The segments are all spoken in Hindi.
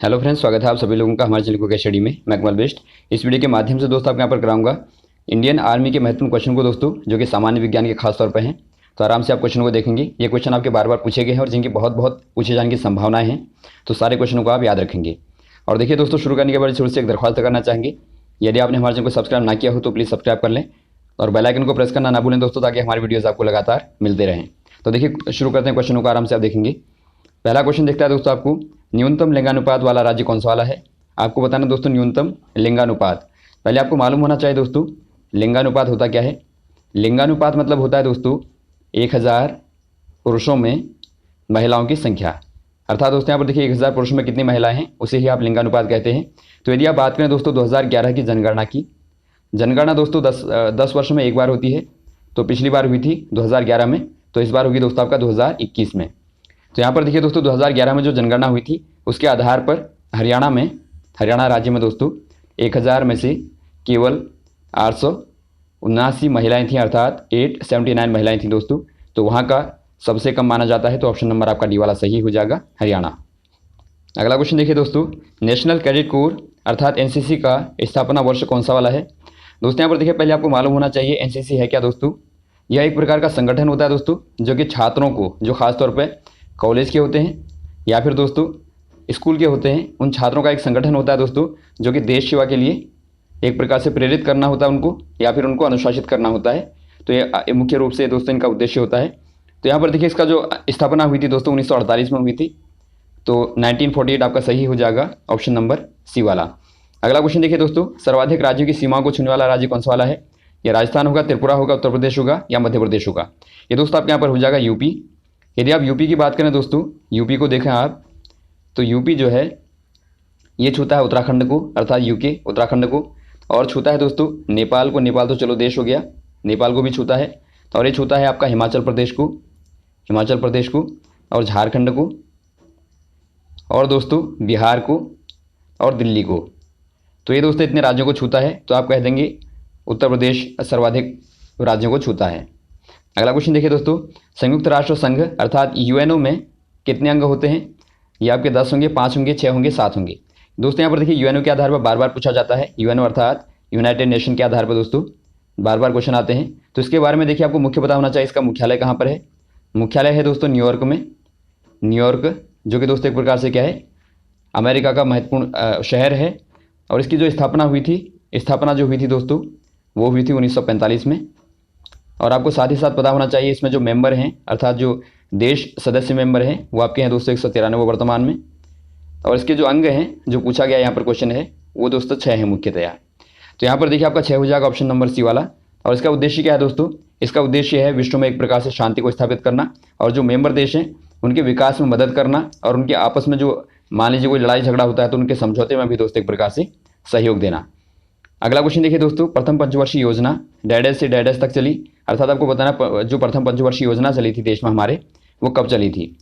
हेलो फ्रेंड्स, स्वागत है आप सभी लोगों का हमारे चैनल को स्टडी में। मैं कमल बेस्ट। इस वीडियो के माध्यम से दोस्तों आपको यहाँ पर कराऊंगा इंडियन आर्मी के महत्वपूर्ण क्वेश्चन को दोस्तों, जो कि सामान्य विज्ञान के खास तौर पर हैं। तो आराम से आप क्वेश्चन को देखेंगे। ये क्वेश्चन आपके बार बार पूछे गए हैं और जिनकी बहुत बहुत पूछे जाने की संभावनाएं हैं। तो सारे क्वेश्चनों को आप याद रखेंगे। और देखिए दोस्तों, शुरू करने के बाद शुरू से एक दरख्वास्त करना चाहेंगे, यदि आपने हमारे चैनल को सब्सक्राइब ना किया हो तो प्लीज़ सब्सक्राइब कर लें और बेल आइकन को प्रेस करना ना भूलें दोस्तों, ताकि हमारी वीडियोज़ आपको लगातार मिलते रहें। तो देखिए शुरू करते हैं क्वेश्चनों को, आराम से आप देखेंगे। पहला क्वेश्चन देखता है दोस्तों, आपको न्यूनतम लिंगानुपात वाला राज्य कौन सा वाला है। आपको बताना दोस्तों न्यूनतम लिंगानुपात। पहले आपको मालूम होना चाहिए दोस्तों लिंगानुपात होता क्या है। लिंगानुपात मतलब होता है दोस्तों 1000 पुरुषों में महिलाओं की संख्या। अर्थात दोस्तों यहाँ पर देखिए 1000 पुरुषों में कितनी महिलाएं हैं, उसे ही आप लिंगानुपात कहते हैं। तो यदि आप बात करें दोस्तों 2011 की जनगणना की, जनगणना दोस्तों 10 वर्षों में एक बार होती है। तो पिछली बार हुई थी 2011 में, तो इस बार होगी दोस्तों आपका 2021 में। तो यहाँ पर देखिए दोस्तों 2011 में जो जनगणना हुई थी उसके आधार पर हरियाणा राज्य में दोस्तों 1000 में से केवल 879 महिलाएं थीं, अर्थात 879 महिलाएं थीं दोस्तों। तो वहाँ का सबसे कम माना जाता है। तो ऑप्शन नंबर आपका डी वाला सही हो जाएगा, हरियाणा। अगला क्वेश्चन देखिए दोस्तों, नेशनल कैडेट कोर अर्थात एनसीसी का स्थापना वर्ष कौन सा वाला है। दोस्तों यहाँ पर देखिए पहले आपको मालूम होना चाहिए एनसीसी है क्या दोस्तों। यह एक प्रकार का संगठन होता है दोस्तों, जो कि छात्रों को, जो खासतौर पर कॉलेज के होते हैं या फिर दोस्तों स्कूल के होते हैं, उन छात्रों का एक संगठन होता है दोस्तों, जो कि देश सेवा के लिए एक प्रकार से प्रेरित करना होता है उनको, या फिर उनको अनुशासित करना होता है। तो ये मुख्य रूप से दोस्तों इनका उद्देश्य होता है। तो यहाँ पर देखिए इसका जो स्थापना हुई थी दोस्तों 1948 में हुई थी। तो 1948 आपका सही हो जाएगा, ऑप्शन नंबर सी वाला। अगला क्वेश्चन देखिए दोस्तों, सर्वाधिक राज्यों की सीमाओं को छूने वाला राज्य कौन सा वाला है। यह राजस्थान होगा, त्रिपुरा होगा, उत्तर प्रदेश होगा या मध्य प्रदेश होगा। ये दोस्तों आपके यहाँ पर हो जाएगा यूपी। यदि आप यूपी की बात करें दोस्तों, यूपी को देखें आप, तो यूपी जो है ये छूता है उत्तराखंड को, अर्थात यूके उत्तराखंड को, और छूता है दोस्तों नेपाल को। नेपाल तो चलो देश हो गया, नेपाल को भी छूता है। और ये छूता है आपका हिमाचल प्रदेश को, और झारखंड को, और दोस्तों बिहार को, और दिल्ली को। तो ये दोस्तों इतने राज्यों को छूता है। तो आप कह देंगे उत्तर प्रदेश सर्वाधिक राज्यों को छूता है। अगला क्वेश्चन देखिए दोस्तों, संयुक्त राष्ट्र संघ अर्थात यूएनओ में कितने अंग होते हैं। ये आपके 10 होंगे, 5 होंगे, 6 होंगे, 7 होंगे। दोस्तों यहाँ पर देखिए यूएनओ के आधार पर बार बार पूछा जाता है। यूएनओ अर्थात यूनाइटेड नेशन के आधार पर दोस्तों बार बार क्वेश्चन आते हैं। तो इसके बारे में देखिए आपको मुख्य पता होना चाहिए, इसका मुख्यालय कहाँ पर है। मुख्यालय है दोस्तों न्यूयॉर्क में, न्यूयॉर्क, जो कि दोस्तों एक प्रकार से क्या है, अमेरिका का महत्वपूर्ण शहर है। और इसकी जो स्थापना जो हुई थी दोस्तों, वो हुई थी 1945 में। और आपको साथ ही साथ पता होना चाहिए इसमें जो मेंबर हैं, अर्थात जो देश सदस्य मेंबर हैं, वो आपके हैं दोस्तों 193 वर्तमान में। और इसके जो अंग हैं, जो पूछा गया यहाँ पर क्वेश्चन है, वो दोस्तों 6 हैं मुख्यतया। तो यहाँ पर देखिए आपका 6 हो जाएगा, ऑप्शन नंबर सी वाला। और इसका उद्देश्य क्या है दोस्तों, इसका उद्देश्य है विश्व में एक प्रकार से शांति को स्थापित करना, और जो मेंबर देश हैं उनके विकास में मदद करना, और उनके आपस में जो मान लीजिए कोई लड़ाई झगड़ा होता है तो उनके समझौते में भी दोस्तों एक प्रकार से सहयोग देना। अगला क्वेश्चन देखिए दोस्तों, प्रथम पंचवर्षीय योजना डैडेस से डैडेस तक चली। अर्थात आपको बताना जो प्रथम पंचवर्षीय योजना चली थी देश में हमारे, वो कब चली थी।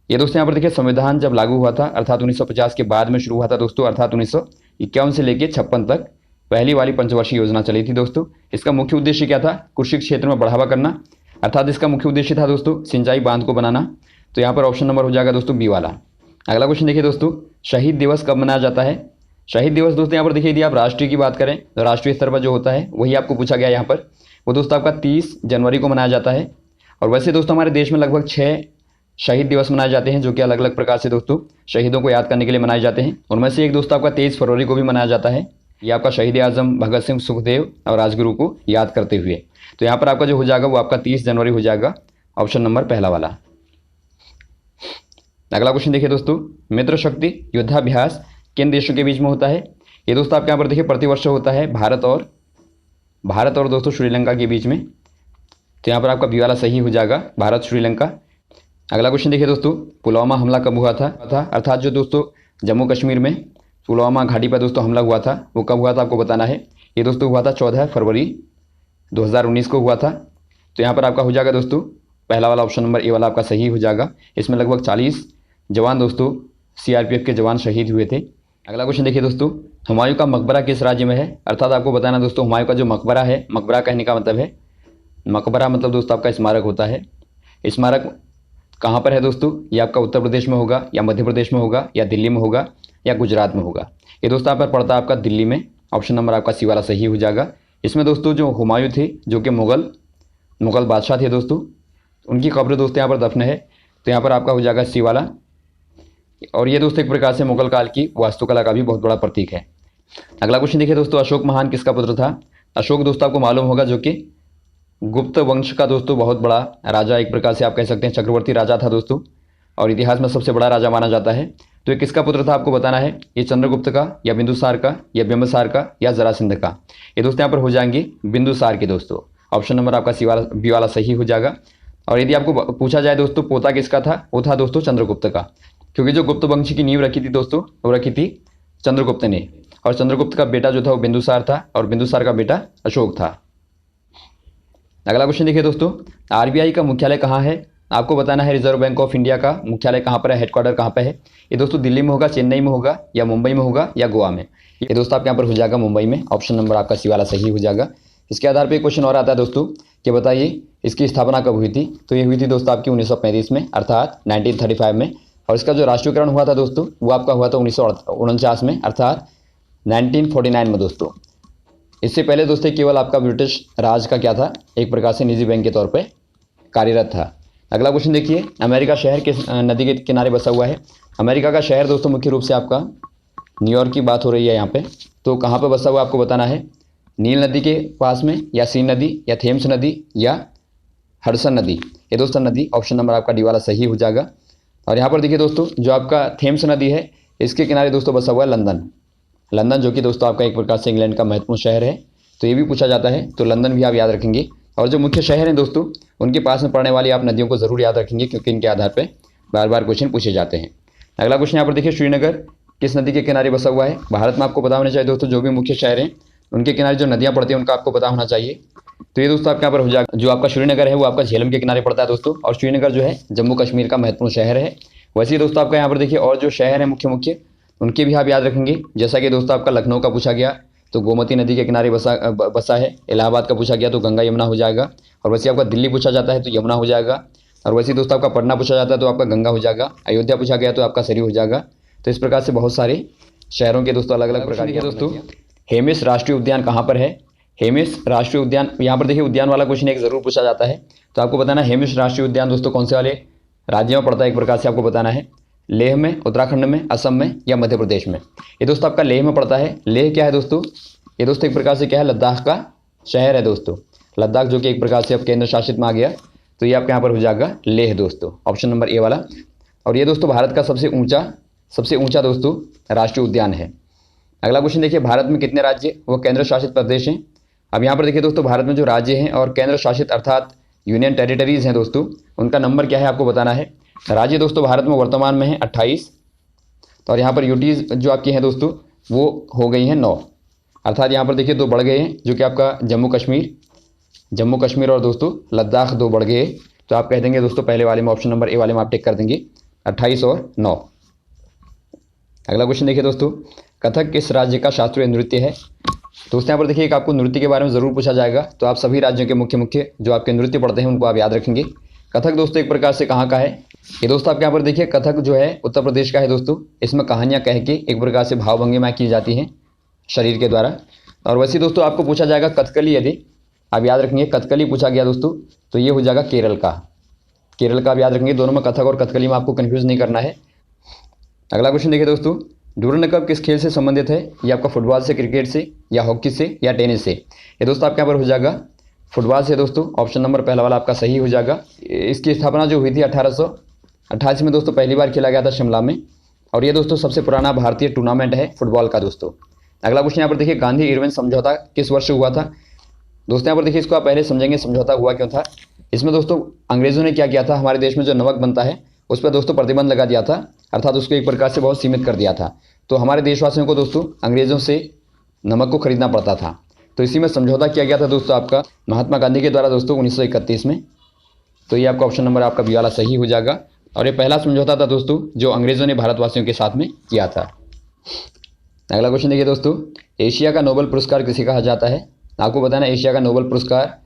ये दोस्तों यहाँ पर देखिए संविधान जब लागू हुआ था, अर्थात 1950 के बाद में शुरू हुआ था दोस्तों, अर्थात 1951 से लेकर 56 तक पहली वाली पंचवर्षीय योजना चली थी दोस्तों। इसका मुख्य उद्देश्य क्या था, कृषि क्षेत्र में बढ़ावा करना, अर्थात इसका मुख्य उद्देश्य था दोस्तों सिंचाई बांध को बनाना। तो यहाँ पर ऑप्शन नंबर हो जाएगा दोस्तों बी वाला। अगला क्वेश्चन देखिए दोस्तों, शहीद दिवस कब मनाया जाता है। शहीद दिवस दोस्तों यहाँ पर देखिए यदि आप राष्ट्रीय की बात करें तो राष्ट्रीय स्तर पर जो होता है वही आपको पूछा गया यहाँ पर, वो दोस्तों आपका 30 जनवरी को मनाया जाता है। और वैसे दोस्तों हमारे देश में लगभग 6 शहीद दिवस मनाए जाते हैं, जो कि अलग अलग प्रकार से दोस्तों शहीदों को याद करने के लिए मनाए जाते हैं। उनमें से एक दोस्तों आपका 23 फरवरी को भी मनाया जाता है। ये आपका शहीद आजम भगत सिंह, सुखदेव और राजगुरु को याद करते हुए। तो यहाँ पर आपका जो हो जाएगा वो आपका 30 जनवरी हो जाएगा, ऑप्शन नंबर पहला वाला। अगला क्वेश्चन देखिए दोस्तों, मित्र शक्ति युद्धाभ्यास किन देशों के बीच में होता है। ये दोस्तों आपके यहाँ पर देखिए प्रतिवर्ष होता है भारत और दोस्तों श्रीलंका के बीच में। तो यहाँ पर आपका बी वाला सही हो जाएगा, भारत श्रीलंका। अगला क्वेश्चन देखिए दोस्तों, पुलवामा हमला कब हुआ था, अर्थात जो दोस्तों जम्मू कश्मीर में पुलवामा घाटी पर दोस्तों हमला हुआ था, वो कब हुआ था आपको बताना है। ये दोस्तों हुआ था 14 फरवरी 2019 को हुआ था। तो यहाँ पर आपका हो जाएगा दोस्तों पहला वाला, ऑप्शन नंबर ए वाला आपका सही हो जाएगा। इसमें लगभग 40 जवान दोस्तों सीआरपीएफ के जवान शहीद हुए थे। अगला क्वेश्चन देखिए दोस्तों, हुमायूं का मकबरा किस राज्य में है। अर्थात आपको बताना दोस्तों हुमायूं का जो मकबरा है, मकबरा कहने का मतलब है, मकबरा मतलब दोस्तों आपका स्मारक होता है। स्मारक कहाँ पर है दोस्तों? ये आपका उत्तर प्रदेश में होगा, या मध्य प्रदेश में होगा, या दिल्ली में होगा, या गुजरात में होगा। ये दोस्तों यहाँ पर पड़ता है आपका दिल्ली में। ऑप्शन नंबर आपका सी वाला सही हो जाएगा। इसमें दोस्तों जो हुमायूं थे, जो कि मुग़ल बादशाह थे दोस्तों, उनकी कब्र दोस्तों यहाँ पर दफन है। तो यहाँ पर आपका हो जाएगा सी वाला। और ये दोस्तों एक प्रकार से मुगल काल की वास्तुकला का भी बहुत बड़ा प्रतीक है। अगला क्वेश्चन देखिए दोस्तों, अशोक महान किसका पुत्र था? अशोक दोस्तों आपको मालूम होगा जो कि गुप्त वंश का दोस्तों बहुत बड़ा राजा, एक प्रकार से आप कह सकते हैं चक्रवर्ती राजा था दोस्तों, और इतिहास में सबसे बड़ा राजा माना जाता है। तो ये किसका पुत्र था आपको बताना है। ये चंद्रगुप्त का, या बिंदुसार का, या बिंबिसार का, या जरासंध का। ये दोस्तों यहाँ पर हो जाएंगे बिंदुसार के दोस्तों। ऑप्शन नंबर आपका बी वाला सही हो जाएगा। और यदि आपको पूछा जाए दोस्तों पोता किसका था, वो था दोस्तों चंद्रगुप्त का, क्योंकि जो गुप्त वंश की नींव रखी थी दोस्तों, वो रखी थी चंद्रगुप्त ने। और चंद्रगुप्त का बेटा जो था वो बिंदुसार था, और बिंदुसार का बेटा अशोक था। अगला क्वेश्चन देखिए दोस्तों, आरबीआई का मुख्यालय कहाँ है? आपको बताना है रिजर्व बैंक ऑफ इंडिया का मुख्यालय कहाँ पर है, हेडक्वार्टर कहाँ पर है। ये दोस्तों दिल्ली में होगा, चेन्नई में होगा, या मुंबई में होगा, या गोवा में। ये दोस्तों आपके यहाँ पर हो जाएगा मुंबई में। ऑप्शन नंबर आपका सी वाला सही हो जाएगा। इसके आधार पर क्वेश्चन और आता है दोस्तों कि बताइए इसकी स्थापना कब हुई थी। तो ये हुई थी दोस्तों आपकी 1935 में, अर्थात 1935 में। और इसका जो राष्ट्रीयकरण हुआ था दोस्तों, वो आपका हुआ था 1949 में, अर्थात 1949 में दोस्तों। इससे पहले दोस्तों केवल आपका ब्रिटिश राज का क्या था, एक प्रकार से निजी बैंक के तौर पे कार्यरत था। अगला क्वेश्चन देखिए, अमेरिका शहर किस नदी के किनारे बसा हुआ है? अमेरिका का शहर दोस्तों मुख्य रूप से आपका न्यूयॉर्क की बात हो रही है यहाँ पे। तो कहाँ पे बसा हुआ आपको बताना है, नील नदी के पास में, या सीन नदी, या थेम्स नदी, या हडसन नदी। ये दोस्तों नदी, ऑप्शन नंबर आपका डी वाला सही हो जाएगा। और यहाँ पर देखिए दोस्तों, जो आपका थेम्स नदी है, इसके किनारे दोस्तों बसा हुआ है लंदन, जो कि दोस्तों आपका एक प्रकार से इंग्लैंड का महत्वपूर्ण शहर है। तो ये भी पूछा जाता है, तो लंदन भी आप याद रखेंगे। और जो मुख्य शहर हैं दोस्तों, उनके पास में पड़ने वाली आप नदियों को जरूर याद रखेंगे, क्योंकि इनके आधार पर बार बार क्वेश्चन पूछे जाते हैं। अगला क्वेश्चन यहाँ पर देखिए, श्रीनगर किस नदी के किनारे बसा हुआ है? भारत में आपको पता होना चाहिए दोस्तों, जो भी मुख्य शहर हैं उनके किनारे जो नदियाँ पड़ती हैं उनका आपको पता होना चाहिए। तो ये दोस्तों आपके यहाँ पर हो जाएगा, जो आपका श्रीनगर है वो आपका झेलम के किनारे पड़ता है दोस्तों। और श्रीनगर जो है जम्मू कश्मीर का महत्वपूर्ण शहर है। वैसे ही दोस्तों आपका यहाँ पर देखिए और जो शहर है मुख्य उनके भी आप याद रखेंगे। जैसा कि दोस्तों आपका लखनऊ का पूछा गया तो गोमती नदी के किनारे बसा है। इलाहाबाद का पूछा गया तो गंगा यमुना हो जाएगा। और वैसे आपका दिल्ली पूछा जाता है तो यमुना हो जाएगा। और वैसे दोस्तों आपका पटना पूछा जाता है तो आपका गंगा हो जाएगा। अयोध्या पूछा गया तो आपका सरयू हो जाएगा। तो इस प्रकार से बहुत सारे शहरों के दोस्तों अलग अलग प्रकार के दोस्तों। हेमिस राष्ट्रीय उद्यान कहाँ पर है? हेमिस राष्ट्रीय उद्यान, यहाँ पर देखिए उद्यान वाला क्वेश्चन एक जरूर पूछा जाता है। तो आपको बताना है हेमिस राष्ट्रीय उद्यान दोस्तों कौन से वाले राज्य में पड़ता है, एक प्रकार से आपको बताना है। लेह में, उत्तराखंड में, असम में, या मध्य प्रदेश में। ये दोस्तों आपका लेह में पड़ता है। लेह क्या है दोस्तों? ये दोस्तों एक प्रकार से क्या है, लद्दाख का शहर है दोस्तों। लद्दाख जो कि एक प्रकार से अब केंद्र शासित में आ गया। तो ये आपके यहाँ पर हो जाएगा लेह दोस्तों, ऑप्शन नंबर ए वाला। और ये दोस्तों भारत का सबसे ऊंचा दोस्तों राष्ट्रीय उद्यान है। अगला क्वेश्चन देखिए, भारत में कितने राज्य व केंद्र शासित प्रदेश हैं? अब यहाँ पर देखिए दोस्तों, भारत में जो राज्य हैं और केंद्र शासित अर्थात यूनियन टेरिटरीज हैं दोस्तों, उनका नंबर क्या है आपको बताना है। राज्य दोस्तों भारत में वर्तमान में है 28। और यहाँ पर यूटीज जो आपकी हैं दोस्तों वो हो गई हैं 9। अर्थात यहाँ पर देखिए 2 बढ़ गए हैं, जो कि आपका जम्मू कश्मीर और दोस्तों लद्दाख 2 बढ़ गए। तो आप कह देंगे दोस्तों पहले वाले में, ऑप्शन नंबर ए वाले में आप टिक कर देंगे 28 और 9। अगला क्वेश्चन देखिए दोस्तों, कथक किस राज्य का शास्त्रीय नृत्य है? दोस्तों यहाँ पर देखिए एक आपको नृत्य के बारे में ज़रूर पूछा जाएगा। तो आप सभी राज्यों के मुख्य जो आपके नृत्य पढ़ते हैं उनको आप याद रखेंगे। कथक दोस्तों एक प्रकार से कहाँ का है? ये दोस्तों आपके यहाँ पर देखिए कथक जो है उत्तर प्रदेश का है दोस्तों। इसमें कहानियाँ कह के एक प्रकार से भाव भंगिमा की जाती हैं शरीर के द्वारा। और वैसे दोस्तों आपको पूछा जाएगा कथकली, यदि आप याद रखेंगे कथकली पूछा गया दोस्तों तो ये हो जाएगा केरल का आप याद रखेंगे। दोनों में कथक और कथकली में आपको कन्फ्यूज़ नहीं करना है। अगला क्वेश्चन देखिए दोस्तों, डूरंड कप किस खेल से संबंधित है? ये आपका फुटबॉल से, क्रिकेट से, या हॉकी से, या टेनिस से? ये दोस्तों आपके यहाँ पर हो जाएगा फुटबॉल से दोस्तों, ऑप्शन नंबर पहला वाला आपका सही हो जाएगा। इसकी स्थापना जो हुई थी 1888 में दोस्तों पहली बार खेला गया था शिमला में। और ये दोस्तों सबसे पुराना भारतीय टूर्नामेंट है फुटबॉल का दोस्तों। अगला क्वेश्चन यहाँ पर देखिए, गांधी इरविन समझौता किस वर्ष हुआ था? दोस्तों यहाँ पर देखिए इसको आप पहले समझेंगे समझौता हुआ क्यों था। इसमें दोस्तों अंग्रेज़ों ने क्या किया था, हमारे देश में जो नमक बनता है उस पर दोस्तों प्रतिबंध लगा दिया था, अर्थात उसको एक प्रकार से बहुत सीमित कर दिया था। तो हमारे देशवासियों को दोस्तों अंग्रेज़ों से नमक को खरीदना पड़ता था। तो इसी में समझौता किया गया था दोस्तों आपका महात्मा गांधी के द्वारा दोस्तों 1931 में। तो ये आपका ऑप्शन नंबर आपका बी वाला सही हो जाएगा। और ये पहला समझौता था दोस्तों जो अंग्रेज़ों ने भारतवासियों के साथ में किया था। अगला क्वेश्चन देखिए दोस्तों, एशिया का नोबेल पुरस्कार किसे कहा जाता है? आपको बताना एशिया का नोबेल पुरस्कार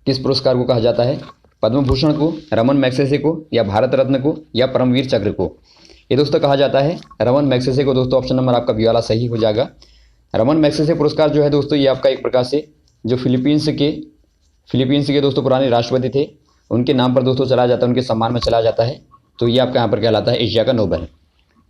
किस पुरस्कार को कहा जाता है। पद्म भूषण को, रमन मैग्सेसे को, या भारत रत्न को, या परमवीर चक्र को? ये दोस्तों कहा जाता है रमन मैग्सेसे को दोस्तों। ऑप्शन नंबर आपका बी वाला सही हो जाएगा। रमन मैग्सेसे पुरस्कार जो है दोस्तों ये आपका एक प्रकार से जो फिलीपींस के दोस्तों पुराने राष्ट्रपति थे उनके नाम पर दोस्तों चला जाता है, उनके सम्मान में चला जाता है। तो ये आपका यहाँ पर कहलाता है एशिया का नोबेल।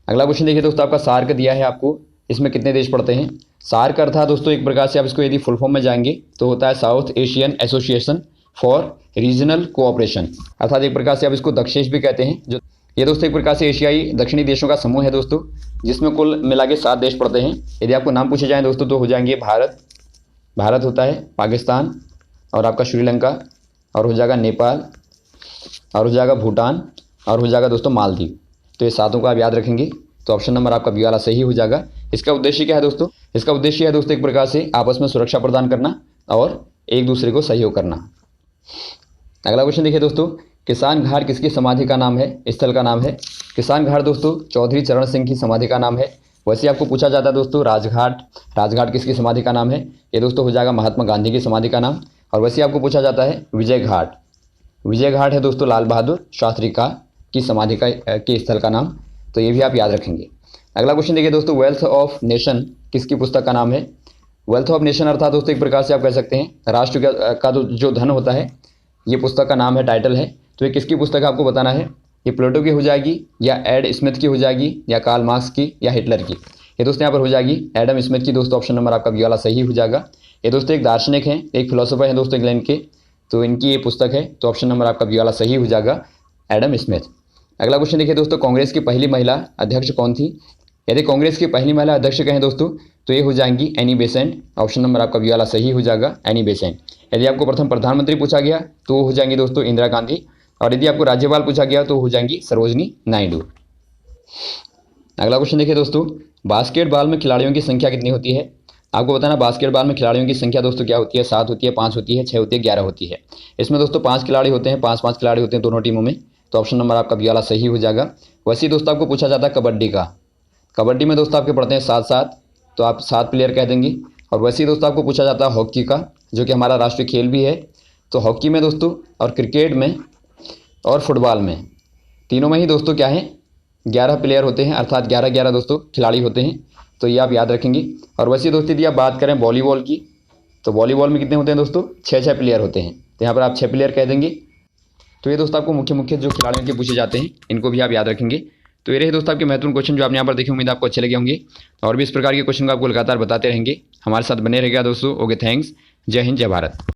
अगला क्वेश्चन देखिए दोस्तों, आपका सार्क दिया है आपको, इसमें कितने देश पड़ते हैं? सार्क अर्थ है दोस्तों एक प्रकार से आप इसको यदि फुल फॉर्म में जाएंगे तो होता है south Asian association for regional cooperation, अर्थात एक प्रकार से आप इसको दक्षेश भी कहते हैं। जो ये दोस्तों एक प्रकार से एशियाई दक्षिणी देशों का समूह है दोस्तों, जिसमें कुल मिला के 7 देश पड़ते हैं। यदि आपको नाम पूछे जाएँ दोस्तों तो हो जाएंगे भारत होता है, पाकिस्तान और आपका श्रीलंका, और हो जाएगा नेपाल, और हो जाएगा भूटान, और हो जाएगा दोस्तों मालदीव। तो ये 7 को आप याद रखेंगे। तो ऑप्शन नंबर आपका बी वाला सही हो जाएगा। इसका उद्देश्य क्या है दोस्तों? इसका उद्देश्य है दोस्तों एक प्रकार से आपस में सुरक्षा प्रदान करना और एक दूसरे को सहयोग करना। अगला क्वेश्चन देखिए दोस्तों, किसान घाट किसकी समाधि का नाम है, स्थल का नाम है? किसान घाट दोस्तों चौधरी चरण सिंह की समाधि का नाम है। वैसे आपको पूछा जाता है दोस्तों राजघाट किसकी समाधि का नाम है? ये दोस्तों हो जाएगा महात्मा गांधी की समाधि का नाम। और वैसे आपको पूछा जाता है विजय घाट है दोस्तों लाल बहादुर शास्त्री की समाधि के स्थल का नाम। तो ये भी आप याद रखेंगे। अगला क्वेश्चन देखिए दोस्तों, वेल्थ ऑफ नेशन किसकी पुस्तक का नाम है? वेल्थ ऑफ नेशन अर्थात दोस्तों एक प्रकार से आप कह सकते हैं राष्ट्र का जो धन होता है, ये पुस्तक का नाम है, टाइटल है। तो ये किसकी पुस्तक है आपको बताना है। ये प्लेटो की हो जाएगी, या एड स्मिथ की हो जाएगी, या कार्ल मार्क्स की, या हिटलर की? ये दोस्तों यहाँ पर हो जाएगी एडम स्मिथ की दोस्तों। ऑप्शन नंबर आपका बी वाला सही हो जाएगा। ये दोस्तों एक दार्शनिक हैं, एक फिलोसोफर हैं दोस्तों इंग्लैंड के, तो इनकी ये पुस्तक है। तो ऑप्शन नंबर आपका बी वाला सही हो जाएगा, एडम स्मिथ। अगला क्वेश्चन देखिए दोस्तों, कांग्रेस की पहली महिला अध्यक्ष कौन थी? यदि कांग्रेस की पहली महिला अध्यक्ष कहें दोस्तों तो ये हो जाएंगी एनी बेसेंट। ऑप्शन नंबर आपका बी वाला सही हो जाएगा, एनी बेसेंट। यदि आपको प्रथम प्रधानमंत्री पूछा गया तो हो जाएंगी दोस्तों इंदिरा गांधी, और यदि आपको राज्यपाल पूछा गया तो हो जाएंगी सरोजनी नायडू। अगला क्वेश्चन देखिए दोस्तों, बास्केटबॉल में खिलाड़ियों की संख्या कितनी होती है? आपको बताना बास्केटबॉल में खिलाड़ियों की संख्या दोस्तों क्या होती है? 7 होती है, 5 होती है, 6 होती है, 11 होती है। इसमें दोस्तों 5 खिलाड़ी होते हैं, 5 खिलाड़ी होते हैं दोनों टीमों में। तो ऑप्शन नंबर आपका बी वाला सही हो जाएगा। वैसे ही दोस्तों आपको पूछा जाता है कबड्डी में दोस्तों आपके पढ़ते हैं 7, तो आप 7 प्लेयर कह देंगे। और वैसे ही दोस्तों आपको पूछा जाता है हॉकी का, जो कि हमारा राष्ट्रीय खेल भी है। तो हॉकी में दोस्तों और क्रिकेट में और फुटबॉल में, तीनों में ही दोस्तों क्या है 11 प्लेयर होते हैं, अर्थात 11 दोस्तों खिलाड़ी होते हैं। तो ये आप याद रखेंगे। और वैसे दोस्तों यदि आप बात करें वॉलीबॉल की, तो वॉलीबॉल में कितने होते हैं दोस्तों? 6 प्लेयर होते हैं। तो यहाँ पर आप 6 प्लेयर कह देंगे। तो ये दोस्तों आपको मुख्य जो खिलाड़ियों के पूछे जाते हैं इनको भी आप याद रखेंगे। तो ये रहे दोस्तों आपके महत्वपूर्ण क्वेश्चन जो आपने यहाँ पर देखे। उम्मीद आपको अच्छे लगे होंगे, और भी इस प्रकार के क्वेश्चन को आपको लगातार बताते रहेंगे। हमारे साथ बने रहेगा दोस्तों। Okay, thanks. जय हिंद, जय भारत।